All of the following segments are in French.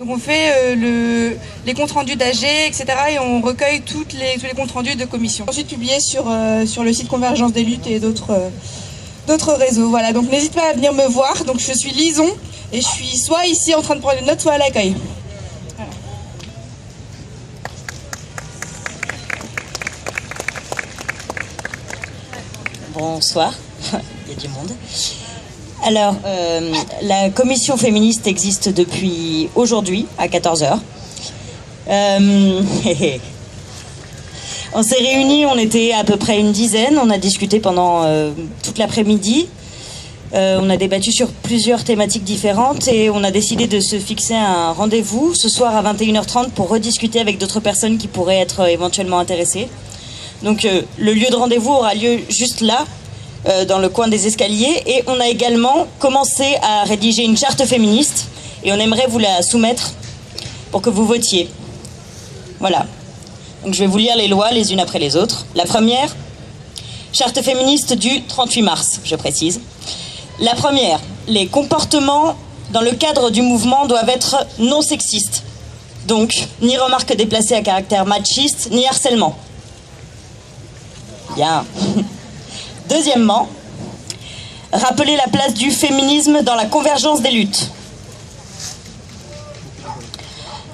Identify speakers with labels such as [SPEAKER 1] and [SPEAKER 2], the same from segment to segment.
[SPEAKER 1] Donc on fait les comptes rendus d'AG, etc. et on recueille tous les comptes rendus de commission. Ensuite publié sur le site Convergence des luttes et d'autres réseaux. Voilà, donc n'hésite pas à venir me voir. Donc je suis Lison et je suis soit ici en train de prendre une note, soit à l'accueil. Voilà.
[SPEAKER 2] Bonsoir, il y a du monde. Alors, la commission féministe existe depuis aujourd'hui, à 14h. On s'est réunis, on était à peu près une dizaine, on a discuté pendant toute l'après-midi. On a débattu sur plusieurs thématiques différentes et on a décidé de se fixer un rendez-vous ce soir à 21h30 pour rediscuter avec d'autres personnes qui pourraient être éventuellement intéressées. Donc, le lieu de rendez-vous aura lieu juste là, dans le coin des escaliers, et on a également commencé à rédiger une charte féministe et on aimerait vous la soumettre pour que vous votiez. Voilà. Donc je vais vous lire les lois les unes après les autres. La première, charte féministe du 38 mars, je précise. La première, les comportements dans le cadre du mouvement doivent être non sexistes. Donc, ni remarques déplacées à caractère machiste, ni harcèlement. Bien. Deuxièmement, rappeler la place du féminisme dans la convergence des luttes.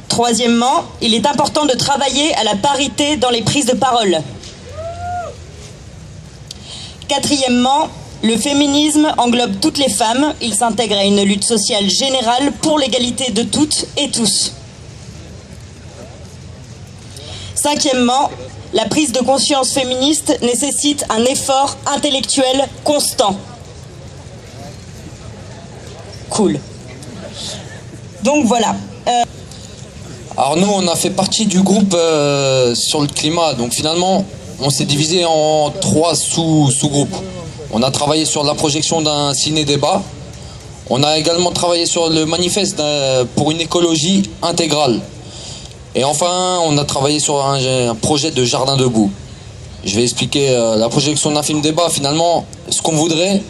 [SPEAKER 2] Troisièmement, il est important de travailler à la parité dans les prises de parole. Quatrièmement, le féminisme englobe toutes les femmes. Il s'intègre à une lutte sociale générale pour l'égalité de toutes et tous. Cinquièmement, la prise de conscience féministe nécessite un effort intellectuel constant. Cool. Donc voilà.
[SPEAKER 3] Alors nous, on a fait partie du groupe sur le climat. Donc finalement, on s'est divisé en 3 sous-groupes. On a travaillé sur la projection d'un ciné-débat. On a également travaillé sur le manifeste pour une écologie intégrale. Et enfin, on a travaillé sur un projet de jardin debout. Je vais expliquer la projection d'un film débat. Finalement, ce qu'on voudrait,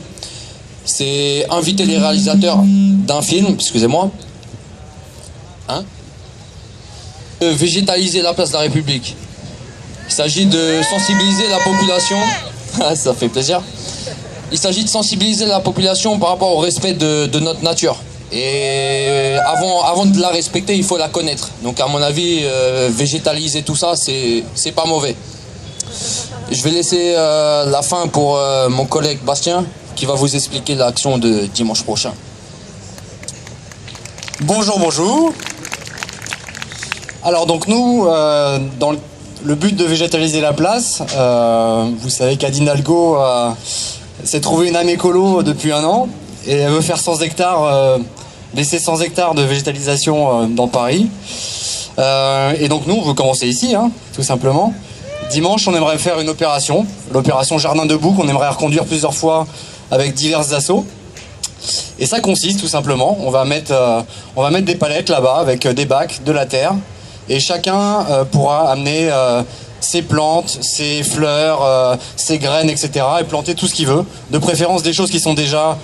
[SPEAKER 3] c'est inviter les réalisateurs d'un film, excusez-moi, végétaliser la place de la République. Il s'agit de sensibiliser la population. Ça fait plaisir. Il s'agit de sensibiliser la population par rapport au respect de notre nature. Et avant de la respecter, il faut la connaître. Donc à mon avis, végétaliser tout ça, c'est pas mauvais. Je vais laisser la fin pour mon collègue Bastien, qui va vous expliquer l'action de dimanche prochain.
[SPEAKER 4] Bonjour, bonjour. Alors donc nous, dans le but de végétaliser la place, vous savez qu'Anne Hidalgo s'est trouvé une âme écolo depuis 1 an et elle veut faire 100 hectares, laisser 100 hectares de végétalisation dans Paris. Et donc nous, on veut commencer ici, tout simplement. Dimanche, on aimerait faire une opération, l'opération Jardin debout, qu'on aimerait reconduire plusieurs fois avec divers assos. Et ça consiste tout simplement, on va mettre des palettes là-bas avec des bacs, de la terre, et chacun pourra amener ses plantes, ses fleurs, ses graines, etc. et planter tout ce qu'il veut, de préférence des choses qui sont déjà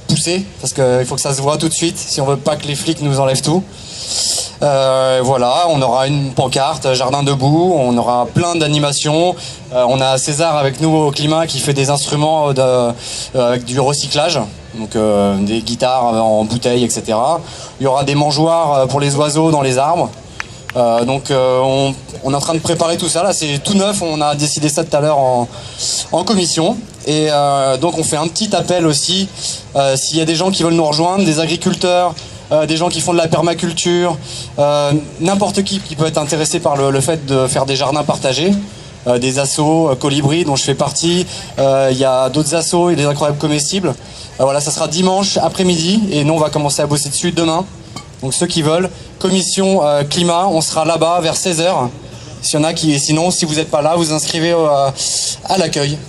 [SPEAKER 4] poussées, parce qu'il faut que ça se voit tout de suite, si on veut pas que les flics nous enlèvent tout. Voilà, on aura une pancarte Jardin debout, on aura plein d'animations. On a César avec nous au climat qui fait des instruments avec du recyclage, donc des guitares en bouteille, etc. Il y aura des mangeoires pour les oiseaux dans les arbres. Donc on est en train de préparer tout ça, là c'est tout neuf, on a décidé ça tout à l'heure en commission. Et donc on fait un petit appel aussi, s'il y a des gens qui veulent nous rejoindre, des agriculteurs, des gens qui font de la permaculture, n'importe qui peut être intéressé par le fait de faire des jardins partagés, des assos, Colibri dont je fais partie, il y a d'autres assos et des incroyables comestibles. Voilà, ça sera dimanche après-midi et nous on va commencer à bosser dessus demain. Donc ceux qui veulent, commission climat, on sera là-bas vers 16h. S'il y en a qui, sinon si vous n'êtes pas là, vous inscrivez à l'accueil.